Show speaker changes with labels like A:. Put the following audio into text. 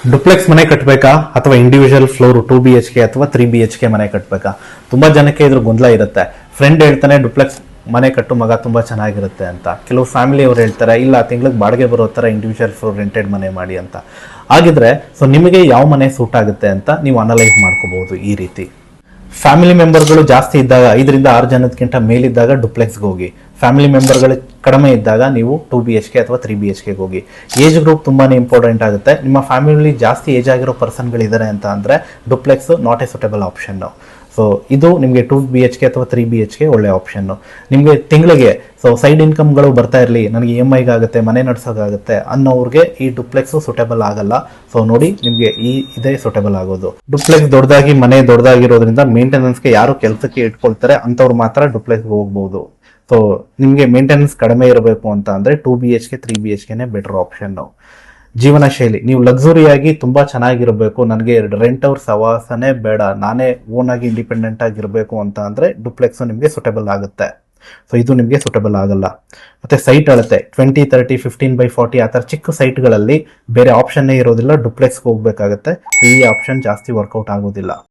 A: Duplex ಮನೆ ಕಟ್ಟಬೇಕಾ ಅಥವಾ ಇಂಡಿವಿಜುವಲ್ ಫ್ಲೋರ್ 2 BHK ಅಥವಾ 3 BHK ಮನೆ ಕಟ್ಟಬೇಕಾ? ತುಂಬಾ ಜನಕ್ಕೆ ಇದ್ರ ಗೊಂದಲ ಇರುತ್ತೆ. ಫ್ರೆಂಡ್ ಹೇಳ್ತಾನೆ ಡುಪ್ಲೆಕ್ಸ್ ಮನೆ ಕಟ್ಟು ಮಗ ತುಂಬಾ ಚೆನ್ನಾಗಿರುತ್ತೆ ಅಂತ. ಕೆಲವು ಫ್ಯಾಮಿಲಿ ಅವ್ರು ಹೇಳ್ತಾರೆ ಇಲ್ಲ ತಿಂಗಳಿಗೆ ಬಾಡಿಗೆ ಬರೋ ತರ ಇಂಡಿವಿಜುವಲ್ ಫ್ಲೋರ್ ರೆಂಟೆಡ್ ಮನೆ ಮಾಡಿ ಅಂತ. ಹಾಗಿದ್ರೆ ಸೊ ನಿಮಗೆ ಯಾವ ಮನೆ ಸೂಟ್ ಆಗುತ್ತೆ ಅಂತ ನೀವು ಅನಲೈಸ್ ಮಾಡ್ಕೋಬಹುದು ಈ ರೀತಿ. ಫ್ಯಾಮಿಲಿ ಮೆಂಬರ್ಗಳು ಜಾಸ್ತಿ ಇದ್ದಾಗ 5 ರಿಂದ 6 ಜನಕ್ಕಿಂತ ಮೇಲಿದ್ದಾಗ ಡುಪ್ಲೆಕ್ಸ್ಗೆ ಹೋಗಿ. ಫ್ಯಾಮಿಲಿ ಮೆಂಬರ್ಗಳು ಕಡಿಮೆ ಇದ್ದಾಗ ನೀವು 2 BHK ಅಥವಾ 3 BHK ಹೋಗಿ. ಏಜ್ ಗ್ರೂಪ್ ತುಂಬಾನೇ ಇಂಪಾರ್ಟೆಂಟ್ ಆಗುತ್ತೆ. ನಿಮ್ಮ ಫ್ಯಾಮಿಲಿ ಜಾಸ್ತಿ ಏಜ್ ಆಗಿರೋ ಪರ್ಸನ್ಗಳಿದ್ದಾರೆ ಅಂತ ಅಂದ್ರೆ duplex not A suitable option. So ಇದು ನಿಮಗೆ 2 BHK ಅಥವಾ 3 BHK ಒಳ್ಳೆ ಆಪ್ಷನ್. ನಿಮಗೆ ತಿಂಗಳಿಗೆ ಸೈಡ್ ಇನ್ಕಮ್ಗಳು ಬರ್ತಾ ಇರಲಿ, ನನಗೆ EMI ಆಗುತ್ತೆ, ಮನೆ ನಡ್ಸೋಕ್ಕಾಗುತ್ತೆ ಅನ್ನೋರಿಗೆ ಈ ಡುಪ್ಲೆಕ್ಸ್ ಸೂಟೇಬಲ್ ಆಗಲ್ಲ. ಸೊ ನೋಡಿ, ನಿಮಗೆ ಇದೇ ಸೂಟೇಬಲ್ ಆಗೋದು. ಡುಪ್ಲೆಕ್ಸ್ ದೊಡ್ಡದಾಗಿ ಮನೆ ದೊಡ್ಡದಾಗಿರೋದ್ರಿಂದ ಮೇಂಟೆನೆನ್ಸ್ಗೆ ಯಾರು ಕೆಲಸಕ್ಕೆ ಇಟ್ಕೊಳ್ತಾರೆ ಅಂತವ್ರು ಮಾತ್ರ ಡುಪ್ಲೆಕ್ಸ್ಗೆ ಹೋಗ್ಬೋದು. ಸೊ ನಿಮಗೆ ಮೇಂಟೆನೆನ್ಸ್ ಕಡಿಮೆ ಇರಬೇಕು ಅಂತ ಅಂದ್ರೆ 2 BHK 3 BHK ಬೆಟರ್ ಆಪ್ಷನ್. ಜೀವನ ಶೈಲಿ ನೀವು ಲಕ್ಸುರಿಯಾಗಿ ತುಂಬಾ ಚೆನ್ನಾಗಿರಬೇಕು, ನನಗೆ ರೆಂಟ್ ಅವ್ರ ಸವಾಸನೆ ಬೇಡ, ನಾನೇ ಓನ್ ಆಗಿ ಇಂಡಿಪೆಂಡೆಂಟ್ ಆಗಿರಬೇಕು ಅಂತ ಅಂದ್ರೆ ಡುಪ್ಲೆಕ್ಸ್ ನಿಮಗೆ ಸೂಟೇಬಲ್ ಆಗುತ್ತೆ. ಸೊ ಇದು ನಿಮಗೆ ಸೂಟೇಬಲ್ ಆಗಲ್ಲ. ಮತ್ತೆ ಸೈಟ್ ಅಳತೆ 20, 30, 15x40 ಆ ಥರ ಚಿಕ್ಕ ಸೈಟ್ಗಳಲ್ಲಿ ಬೇರೆ ಆಪ್ಷನ್ನೇ ಇರೋದಿಲ್ಲ, ಡುಪ್ಲೆಕ್ಸ್ಗೆ ಹೋಗ್ಬೇಕಾಗತ್ತೆ. ಈ ಆಪ್ಷನ್ ಜಾಸ್ತಿ ವರ್ಕೌಟ್ ಆಗೋದಿಲ್ಲ.